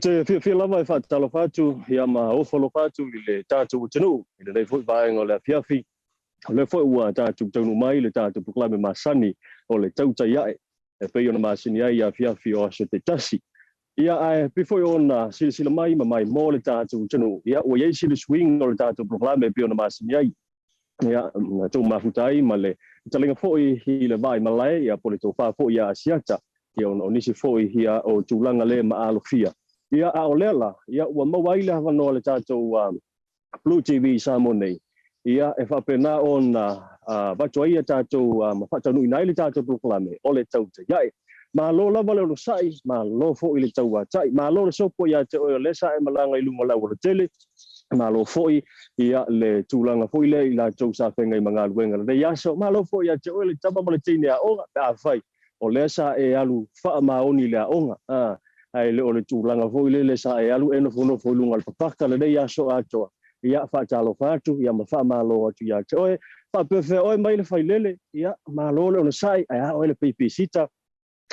te fia lava e whaatalo whātu, ia ma ofalo whātu i le tātou tanu, i le nei fwoi vāenga o le afiafi, o le fwoi ua tātou taunu mai, le tātou puklame masani o le Tautai A'e, e pei ona masini ai afiafi o ase te tasi. Ia ai pifoi ona sila mai ma mai mo le tātou tanu, ia ua iei sila swing o le tātou puklame pei ona masini ai. Ia tau mafutai ma le talinga foi i le vai malai, ia pole tau wha foi ia Asiata, ia o nisi foi ia o tūlanga le ma alofia. Ia a o lela, ia ua mawaile havanoa le tātou BluTV Samoa nei. Ia e whapena ona watu ia tātou mawhatanu inai le tātou proklame o le Tautai A'e. Ma lo lava le ono sai, ma lo fo i le tau atai, ma lo le sopo ia te oio le sa e malanga i lunga lau o le tele, ma lo foi ia le tūlanga foi le i la tau sa whenga i mga luenga le yaso, ma lo foi ia te oio le tapa ma le tine a onga, a whai, o le sa e alu wha maoni le a onga, ai le o le tūlanga foi le sa e alu eno fono foi lunga le papaka le yaso atoa, ia wha talo whatu, ia ma wha malo atu ia te oe, wha pefe oe mai le whai lele, ia ma lo le ono sai, ai a oe le pipi sita,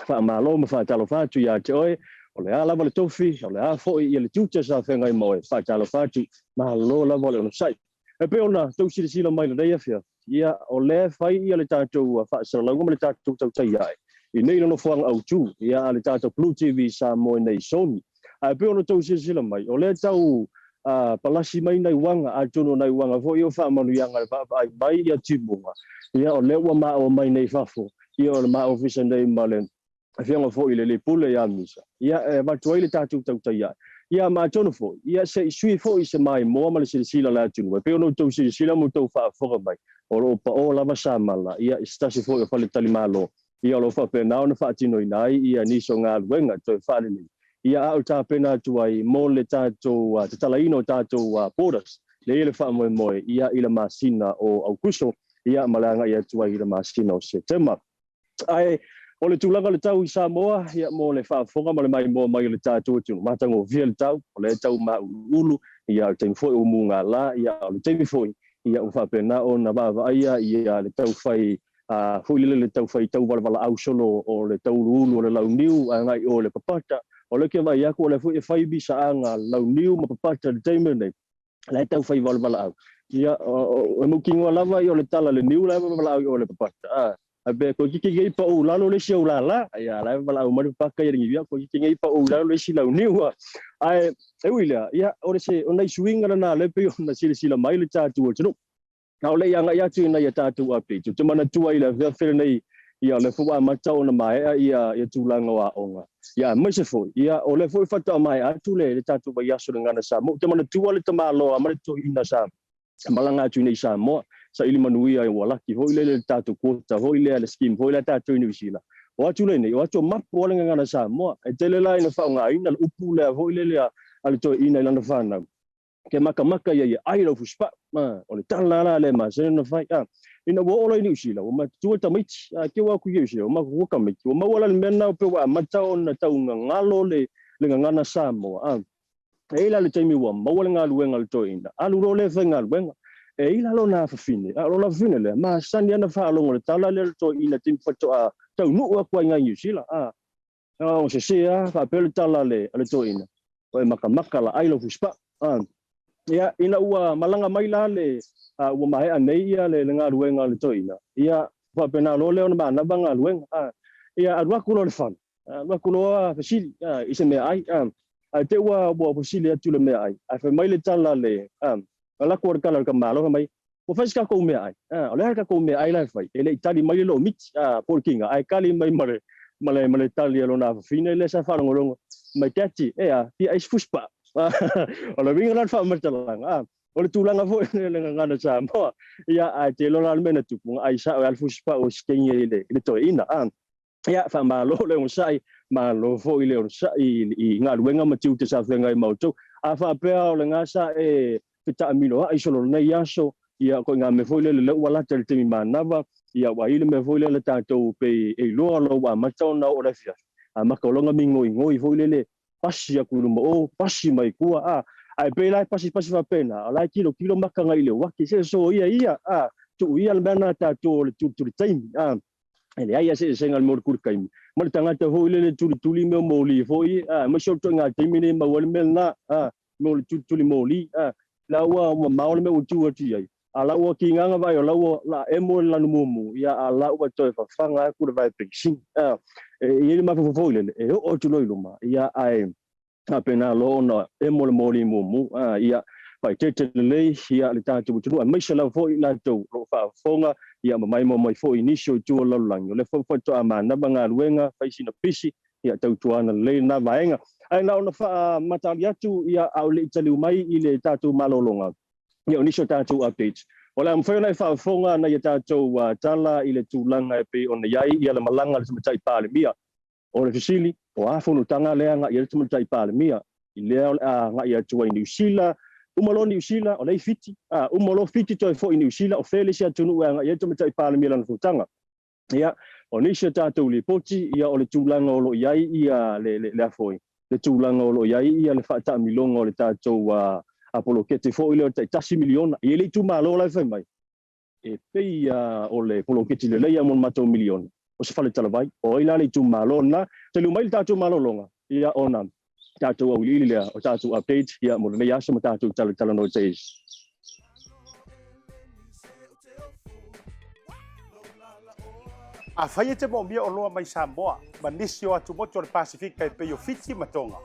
wha malo ma wha talo whatu ia te oe, o le a lava le tofi, o le a foi ia le tuta sa whenga i moe, wha talo whatu, ma lo lava le ono sai. E pe ona tau sila mai le reia fia, ia o le whai ia le tātou wha saralaunga ma le tātou Tautai A'e. I nei no fuang au tu, ia le tātou BluTV Samoa nei Sony. A pe ona tau sila mai, o le tau palasi mai nei wanga, a tono nei wanga, fo i o wha manu ianga le ai mai ia timunga. Ia o le ua maa o mai nei whafo, ia o le maa ofisa nei ma le whianga fo i le pule ia misa. Ia watu ai le tātou Tautai A'e. Ia maa tono fo, ia se sui fo i se mai moa ma le sila le atunu. Pe ona tau sila mo tau wha whoka mai, o lo pa o lava sa mala, ia stasi fo i o whale tali malo. Ia lo fa pena ona fa tino inai ia niso ngā luenga toi whare ni. Ia au tā pena tuai mo le tātou te talaino tātou borders. Le ile wha moe moe ia ila masina o Augusto ia malanga ia tuai ila masina o September. Ai o le tūlanga le tau i Samoa ia mo le whaafonga mo le mai mo mai le tātou tino. Matango via le tau, o le tau ma ulu ia o teimi foi o munga la ia o le teimi foi ia o wha pena ona wawa ia le tau whai foi le tau fai tau wala au solo o le tau ulu o le lau niu ngai o le papata o le ke vai aku o le foi fai bisa anga lau niu ma papata le taime nei le tau fai wala au ia o mukingo lava i o le tala le niu la wala au o le papata a be ko kiki ngai pa o lalo le sia la ia la wala au ma paka ia ngi ko kiki ngai pa o lalo le sia lau niu ai e wila ia o le se ona swinga na le pe ona sila mai le tatu o tino. Now le yang ia tu na ia tātou update. Te mana tua i le whewhere nei ia le whua matau na mai ia tūlanga wa onga. Ia maise foi. Ia o le foi whata mai atu le tātou wa iaso le ngana Samoa. Te mana tua le tamalo a mare to ina sa malanga atu nei Samoa. Sa ili manuia i walaki. Hoi le tātou kota, hoi le scheme, hoi le tātou iniwisila. O atu le nei, o atu mapu o le ngana Samoa. E tele lai na whaunga ina upu le hoi le ale to ina ilana whanau. Ke maka ia ai lo fuspa o le tala le ma se no fai ina wo ola ni usila o ma tu ta mit ke wa ku yusila o ma ku ka mit o ma wala mena pe wa mata on ta un ngalo le ngana Samoa e la le temi wa ma wala ngalu ngal to ina alu ro le fengal ben e ila lo na fine lo la fine le ma sani ana fa lo le tala le to ina tim fato ta nu wa ku nga yusila o se fa pe le tala le to ina o maka la ai lo fuspa ia ina ua malanga mai la le ua mai anei ia le ngā ruenga le toina. Ia whapena lo leo na mana ba ngā ruenga. Ia arua kulo le whan. Arua kulo a fasili i se mea ai. Te ua fasili atu le mea ai. A whai mai le tala le lako ar kala ka malo ka mai. O whais ka kou mea ai. O le ka kou mea ai lai whai. E le itali mai le lo miti. Por kinga. Ai kali mai male tali alo na whawhine le sa whanongorongo. Mai tati. Tia ais fuspa. O le winga ran fa martalang o le tulanga fo le ngana Samoa ia ai te lo al mena tupu ai sa al fuspa o skenye le to ina ia fa malo le un sai malo fo ile un sai i nga luenga matiu te sa fenga i Maota a fa pe o le ngasa e pita amino ai solo nei yaso ia ko nga me fo le wala te te manava ia wa ile me fo le tatou pe e lo wa matona o le fia a makolonga ngoi fo le pasi aku mo pasi mai kua ai pe lai pasi fa pena lai kilo maka ngai le waki se so ia tu ia le bana ta tu time ele ai se ngal mor kur kai Mari tangata hoi le tuli me moli foi ma so tanga timini ma wal melna moli tuli moli la wa maole me utu ati ai ala wa kinga vai la wa la emo la mumu ya ala wa to fa fanga ku vai pixing e ma foi le e o tu lo ma ya ai apena lo no emo moli mumu ya pai te le ya le tatu tu mai sala foi la to lo fa fonga ia mai foi inisio tu lo lang le fo to amana banga luenga fai sina pisi ia tau tuana le na vaenga ai na ona fa matalia tu ia au le tali mai i le tatu malolonga ia inisio tatu updates ola am foi na fa fonga na ia tatu tala i le tulanga pe ona yai ia le malanga le tai pale mia o le fisili o afu no tanga le nga ia le tai pale mia i le nga ia tu i New Zealand umalo New Zealand o lei fiti umalo fiti to fo New Zealand o felicia tunu nga ia tuma tai pale mila no futanga ia o nisha tatu li poti ia o le tulanga o lo iai ia le afoi le tulanga o lo iai ia le fata milonga o le tatu apolo kete fo ile tasi miliona ia le tu malo la fe mai e pe o le polo kete le ia mon mato miliona o se fale talavai o ila le tu malo na te lu mai tatu malo longa ia ona tatu au lili le o tatu update ia mo le ia se tatu tala no te a fai te mo mia o loa mai Samoa manisi o atu moto le Pasifika pe yo fiti matonga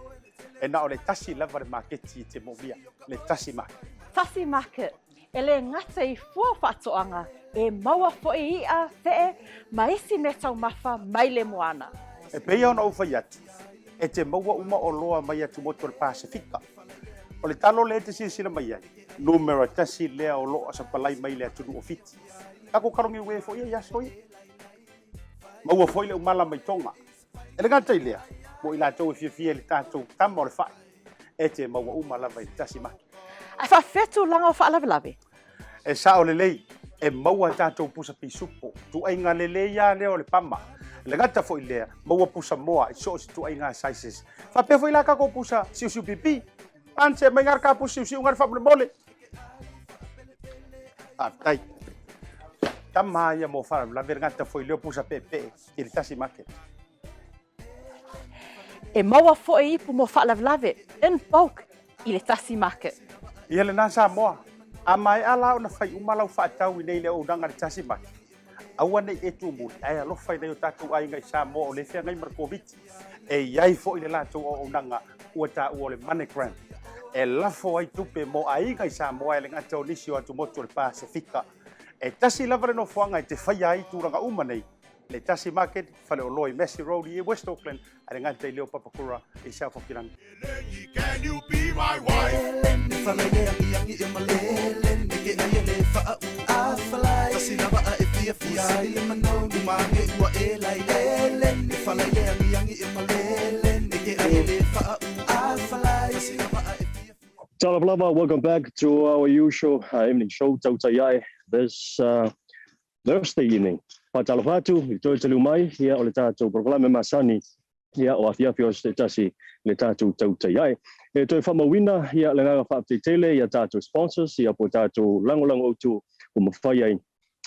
e na o le tasi lava le marketi te mo mia le Tasi Market. Tasi Market ele ngata I fua whaatoanga e maua foi ia fee maisi me tau mafa mai le moana. E peia ona ufai atu e te maua uma o loa mai atu moto le Pasifika. O le talo le te sila mai ai numero tasi lea o loa sa palai mai le atu o fiti. Kako karongi ue foi ia soi. Maua foi le umala mai tonga. E le ngata ilea mo ila tau e fia le tātou tama o le whai e te maua umala vai Tasi Market. Ai whawhetu langa o whaalawelawe. E sa o le lei e maua tātou pusa pisupo tu ai ngā le lei ia leo le pama. Le ngata foi lea maua pusa moa I so si tu ai ngā sizes. Whapea foi la kako pusa siu pipi. Anse mai ngar ka pusa siu ngar whamule mole. Tai. Tama ia mo whara la ver ngata foi leo pusa pepe I le Tasi Market. E maua foi ipu mo whaalawelawe in bulk I le Tasi Market. Ia le nā Samoa. A mai ala ona fai umalau whaatau I nei le o ranga le Tasi Market. Aua nei e tu muli. Ai alo fai nei o tātou ai ngai Samoa o le whea ngai Markoviti. E iai fo I le lātou o ranga ua tā ua le MoneyGram. E lafo ai tupe mo ai ngai Samoa e le ngata o nisi o atu moto le Pasifika. E tasi lava le no fuanga I te whai ai tūranga uma nei. Le Tasi Market, whale o loi Massey Road I West Auckland, a ngata I leo papakura I South Auckland. Can you be my wife? Talablava, welcome back to our usual evening show, Tautai A'e, this Thursday evening. Patalafatu, I toi te lumai, ia o le tātou programe masani, ia o awhiawhio te tasi le tātou Tautai A'e. E toi whamawina, ia le nganga whaapte tele, ia tātou sponsors, ia po tātou langolango autu o mawhai ai.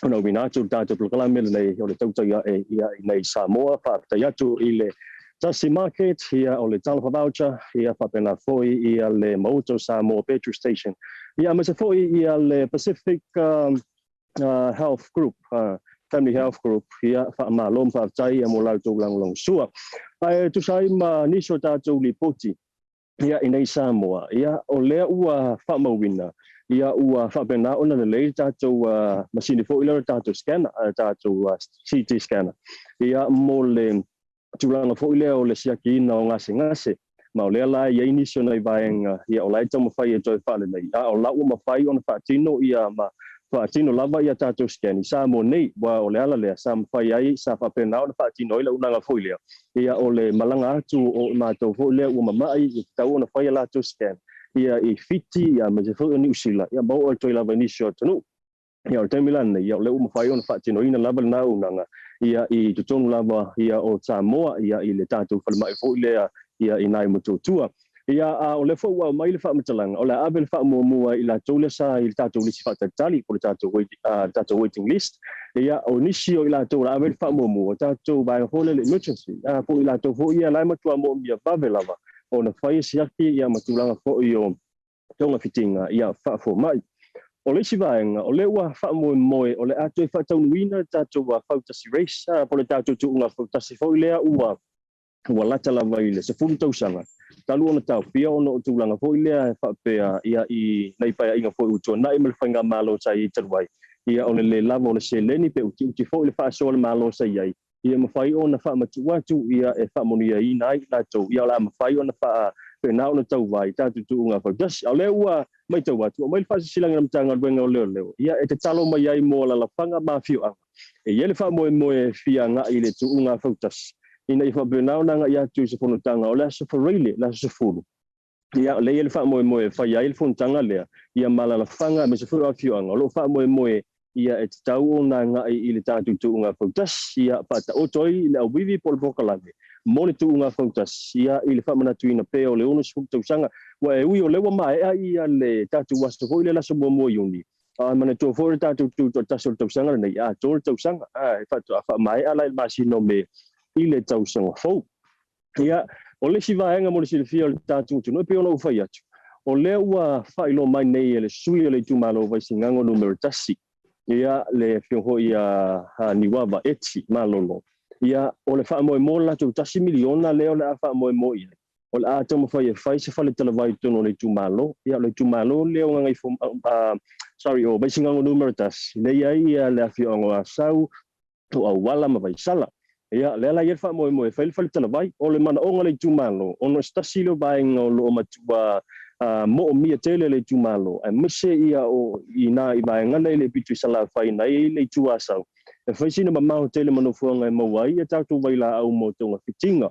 Ona winatu, tātou programe le o le Tautai A'e, ia I nei Samoa, whaapte atu I le Tasi Market, ia o le Talafa Voucher, ia whapena foi, ia le Maota Samoa Petrol Station. Ia masa foi, ia le Pacific Health Group, Family Health Group, ia whaamalom whaatai ia mo lautou langolango sua. Ai tu sai ma niso tātou li poti, ia I nei Samoa, ia o lea ua whaamawina, ia ua whapena ona le lei tātou masini fo ila tātou scanner, tātou CT scanner. Ia mo le tulanga fo ilea o le siakina o ngase, ma o lea la ia inisio nei vaenga, ia o lai tau mawhai e toi whale nei, o la ua mawhai ona whaatino ia ma whaatino lava ia tātou skani, sa mo nei, wa o le ala lea, sa mawhai ai, sa whapena o na whaatino ila unanga fo ilea, ia o le malanga atu o mātou fo ilea ua mamai, i tau ona whai ala tātou scan, ia I fiti, ia ma se fo New Zealand, ia mau o toi lava inisio tanu, ia o temilane, ia o le ua mawhai ona whaatino ina lava na unanga, ia I tutonu lava ia o Samoa ia I le tātou whalemai fo ilea ia I nai mututua. Ia o le fo ua mai le whaamatalanga, o le abe le whaamua I la tole sa I le tātou lisi whaatatali, po le tātou waiting list. ia o nisi o ila to la ave fa mo ta to ba ho le emergency po ila to fo ia la matua mo mia pavelava o na fai siaki ia matulanga fo io tonga fitinga ia fa fo mai o le sivaenga o le wa fa mo o le ato fa tau wina ta to wa fa tasi race po le ta to nga fa tasi fo le ua lata lava ile se fu tau sanga talu ona Taupea ona tulanga fo ile fa pe ia I nei pa inga fo uto na I melfanga malo sai tarwai ia ona le lava ona se leni pe uti fo le fa so le malo sai ai ia mafai ona fa matu watu ia e fa monia I nai la to ia la mafai ona fa pe na ona tau vai ta tu nga fa just au le ua mai tau watu mai fa silanga mtanga wenga o le ia e te talo mai ai mo la fanga mafio e ia le fa mo fia nga ile tu nga fa tas ina I fa benau nanga ia tu se fono tanga o la se farile la se fulu ia le ele fa mo fa ia ele fono tanga le ia mala la fanga me se fulu afio anga lo fa mo ia e tau nanga ile tatu tu nga fotas ia pata otoi le wivi pol bokalave moni tu nga fotas ia ile fa mana tu ina pe o le ono se tu sanga wa e ui o le wa mai ia le tatu wasto ko ile la so mo yuni mana tu fo tatu tu taso tu sanga nei a tu sanga fa mai ala il masino me ile tau sanga fo ia o le sivaenga mo le silfia o le tatu tu no pe ona ufa ia o le ua fa ilo mai nei ele sui le tu malo vai singango numero tasi ia le fio ia niwava etsi malolo ia o le fa mo la tu tasi miliona le o le fa mo ia o le ato mo fai se fa le televai tu no le tu malo ia le tu malo le o ngai fo sorry o vai singango numero tasi le ia le fio ngo asau to awala ma vai sala ia le la ia fa mo fai le televai o le mana o le tu malo ono stasi lo vai ngo lo matua mo mia tele le tu malo e mese ia o ina I vai ngale le pitu sala fai nai le tu asau e fai sina ma tele mano fuanga mo wai e tatu vai la au mo tonga fitinga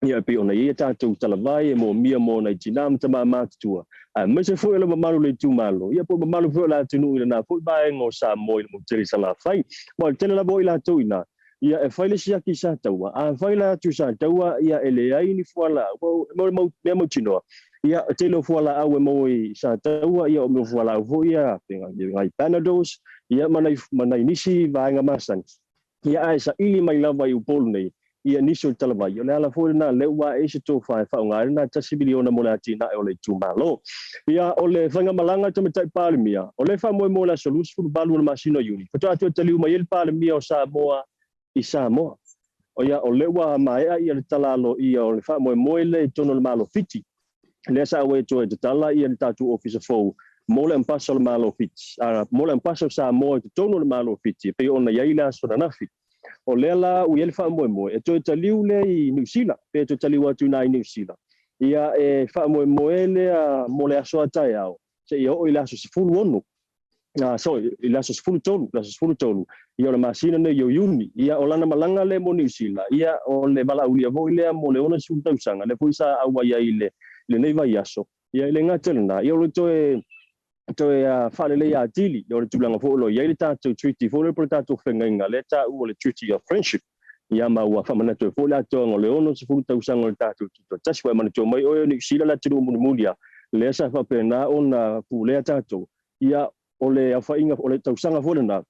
ia pe ona ia tatu talavai mo mia mo na jinam tama matua a mese fu ele ma le tu malo ia po ma fu la tunu ina na fu vai ngo sa mo mo tele sala fai mo tele la boila tu ina ia e fai le sia ki sa taua a fai la tu sa taua ia ele ai ni fuala mo chinoa ia te lo fuala au mo I sa taua ia o mo fuala au ia penga ngai panados ia mana inisi vaenga masan ia ai sa ili mai lava I upol nei ia niso talavai o le ala fo na le wa e se to fa nga na tasi biliona mo la tina o le tu malo ia o le fanga malanga te mai palmia o le fa mo la solution balu na masino uni to atu taliu mai el palmia o Samoa I Samoa o ia o le wa mai ia le talalo ia o le fa mo le tono le malo fiti le sa we to te tala ia le tatu office fo mo le paso le malo fiti mo le paso Samoa te tono le malo fiti pe ona ia ila so na nafi o le la u ele fa mo e to taliu le I New Zealand pe to taliu atu na I New Zealand ia e fa mo le mo le aso Tautai A'e se ia o ila so fulu ono so ila so fulu tolu ia o le masina ne yo uni ia o lana malanga le mo New Zealand ia o le bala ulia vo le mo le ona su tau sanga le puisa awa ia ile le nei vai aso ia ile ngatelna ia o to fa le ia tili o le tulanga fo lo ia le tatu treaty fo le protatu fenga le ta o le treaty of friendship ia ma wa fa mana to fo la to le ona su tau sanga le tatu to tas wa mana to mai o New Zealand la tulu mulia le sa fa pena ona pu le tatu ia o le afa inga o le tau sanga fo na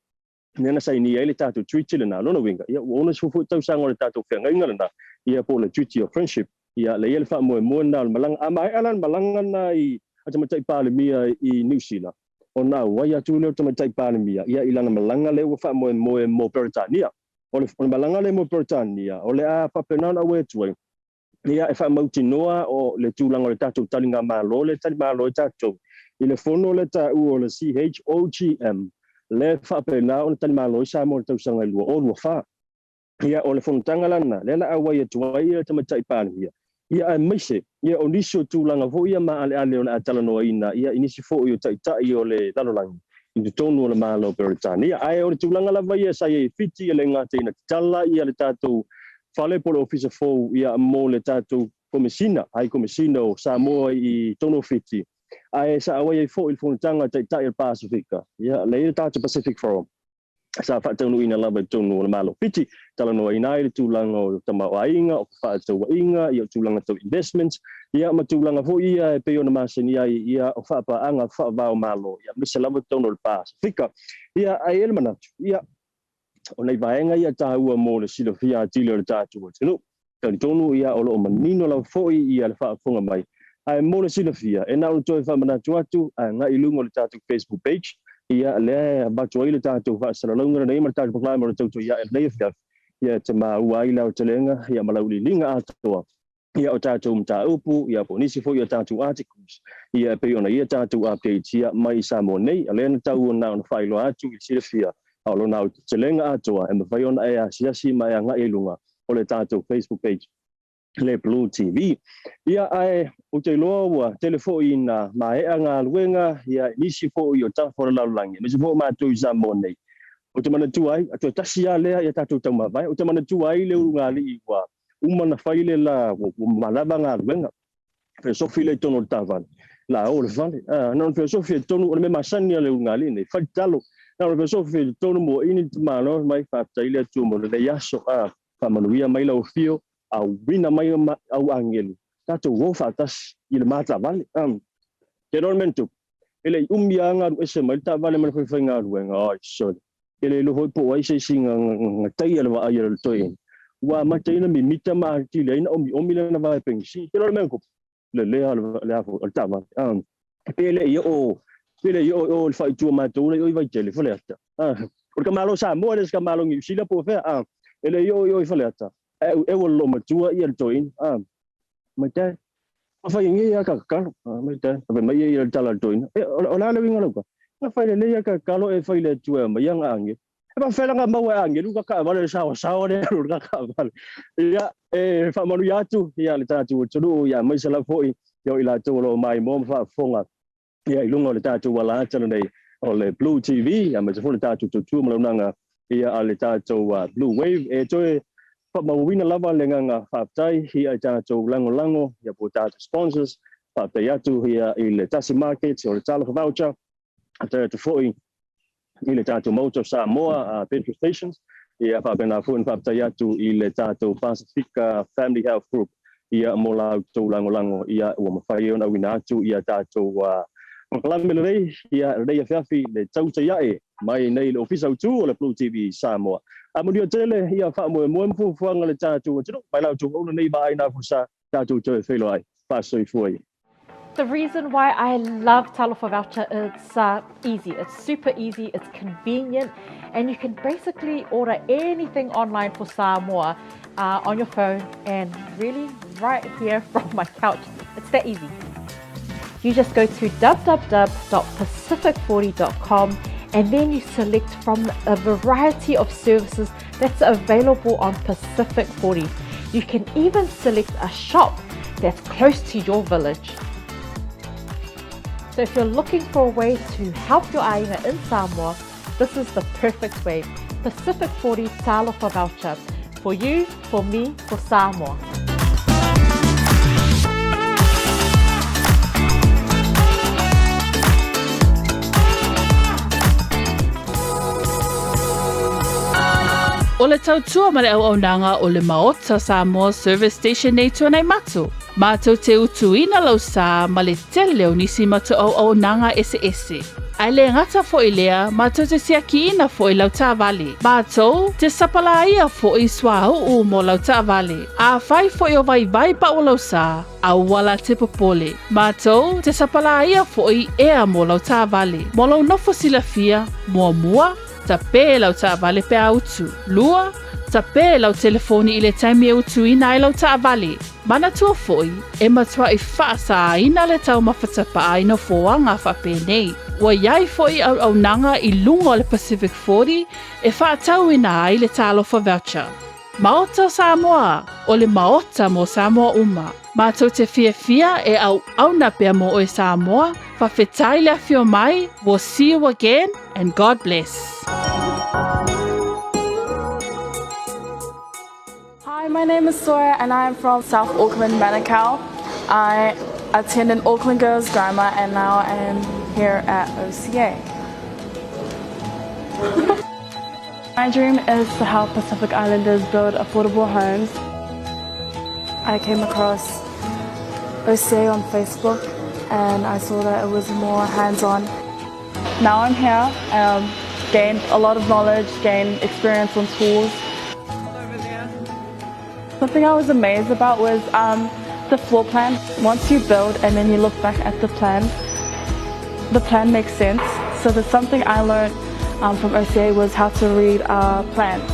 nena sai ni ele tatu treaty le na lona winga ia ona su tau sanga le tatu fenga na ia po le treaty of friendship ia le ele fa mo na malanga amai alan malanga na I atamatai palemia I New Zealand ona wai atu le atamatai palemia ia ilana malanga le fa mo Britania o le malanga le mo Britania o le a papenana we tuai ia e fa mautinoa o le tulanga le tatu talinga malo le tali malo tatu I le fono le ta o le CHOGM le fa pena o tali malo sa mo tau sanga lu o fa ia o le fono tangalana le la awai tuai le atamatai palemia ia ai mise ia o niso tulanga vo ia ma ale ale ona talanoa ina ia inisi fo yo tai o le talolangi I tonu le malo Britania ai o le tulanga lava ia sai fiti le ngate ina tala ia le tatu fale polo officer fo ia mo le tatu komisina ai komisina o Samoa I tono fiti ai sa awai fo il fo tanga tai il Pacifica ia le tatu Pacific Forum sa fa tonu ina lava tonu le malo fiti talanoa ina I le tulanga o tamawainga o fa tawainga ia tulanga to investments ia matulanga fo ia pe ona masenia ia o fa pa anga fa va o malo ia misa lava tonu le Pacifica ia ai ele manatu ia o nei vaenga ia tāua mo le sila fia tilo le tātua tino. Tani tonu ia o lo manino lau foi ia le whaafonga mai. Ai mo le sila fia, e nau toi whamanatu atu, nga ilungo le tātua Facebook page, ia le batu ai le tātua whaasaralaunga nei ma tātua paklai mo le tautua ia e nei fia. Ia te maa ai lau te lenga, ia malauli linga atoa. Ia o tātou mta upu, ia po nisi fo ia tātou articles. Ia pe ona ia tātou updates ia mai Samoa nei, alena tau o nao na whailo atu i sila fia. Alo nao te lenga atoa, e mawhai ona e a siasi mai a nga ilunga o le tātou Facebook page. Le BluTV. Ia ai o te loa ua telefoi na maea ngā luenga, ia nisi fo i o tāwhora laulangi. Mese fo mātou i Samoa nei. O te mana tuai, a tua tasi a lea ia tātou tau mawai, o te mana tuai leo ngā li i wā. Umana whaile la malaba ngā luenga. Filosofi le tono tāwani. La o le whale. Non filosofi le tono, o le me masani a leo ngā li nei. Whai talo. Non filosofi le tono mo ini te mano mai whātaile atu mo le yaso a whamanuia mai lau fio a wina mai au angelu. Tātou wō whātas i le māta wale. Te non mentu. Ele umia ngā ru ese mai tā wale mana whai ngā luenga. Ai, sorry. Ele lo hoi po ai se singa ngatai ala wa ai ala toi. Wa mata ina mi mita ma ti le ina omi le na vai pensi. Te lo menko. Le le afo alta ma. Pele yo le fai tu ma tu le oi vai tele fole ata. Porque malo sa mo les ka malo ngi sila po fe. Ele yo fole ata. E wo lo ma tu ia toi. Mata fa ngi ya ka ka. Mata mai ia tala toi. O la le winga lo. Fai le ia ka kalo e fai le tua mai anga ange. E pa fela nga mau ange, luka ka vale sao le luka ka vale. Ia e fa manu yatu ia le tatu tulu ia mai sala foi yo ila tolo mai mom fa fonga. Ia ilunga le tatu wala tana nei o le BluTV, ia mai se fo le tatu tutu malunanga ia ale tatu Bluwave e toe fa mawina lava le nga fatai ia tatu lango ia po tatu sponsors fa te yatu ia i le Tasi Market o le talo voucher. Ata te foi i le tātou Maota Samoa petrol stations ia whapena fuin whaptai atu i le tātou Pacifica Family Health Group ia mo lau tau lango ia ua mawhai ona wina atu ia tātou makalamele rei ia rei a whiawhi le Tautai A'e mai nei le ofisa utu o le BluTV Samoa. A muri o tele ia whaamoe mfuanga le tātou tino mai lau tau ona nei ba ai nā fusa tātou tau e whelo ai whasoi fuai. The reason why I love Talofa Voucher is easy. It's super easy, it's convenient, and you can basically order anything online for Samoa on your phone and really right here from my couch. It's that easy. You just go to www.pacific40.com and then you select from a variety of services that's available on Pacific 40. You can even select a shop that's close to your village. So if you're looking for a way to help your ainga in Samoa, this is the perfect way. Pacific 40 Talofa Voucher. For you, for me, for Samoa. O le tautua ma le auaunanga o le Maota Samoa Service Station nei tuanai matu. Mātou te utuina lau sā ma le tele o nisi matu auaunanga ese. Ai le ngata fo i lea, mātou te siakiina fo i lau tāwale. Mātou te sapalaia fo i swahau mo lau tāwale. A whai fo i o vai pa o lau sā, a wala te popole. Mātou te sapalaia fo i ea mo lau tāwale. Mo lau nofo sila fia, mua, ta pē lau tāwale pe autu. Lua, ta pē lau telefoni i le taimi e utu ina ai lau tāwale. Mana tua foi, e matua i whaasa ina le tau mawhatapa aina foanga whape nei. Wa iai foi au nanga i lunga le Pacific 40 e whaatau ina ai le Talofa Voucher. Maota Samoa, o le Maota mo Samoa uma. Mātou te fia e au na pia mo o Samoa, whawhetai le fio mai, we'll see you again and God bless. Hi, my name is Sawyer and I'm from South Auckland, Manukau. I attended Auckland Girls Grammar and now I am here at OCA. My dream is to help Pacific Islanders build affordable homes. I came across OCA on Facebook and I saw that it was more hands-on. Now I'm here gained a lot of knowledge, gained experience on tools. Something I was amazed about was the floor plan. Once you build and then you look back at the plan makes sense. So that's something I learned from OCA was how to read plans.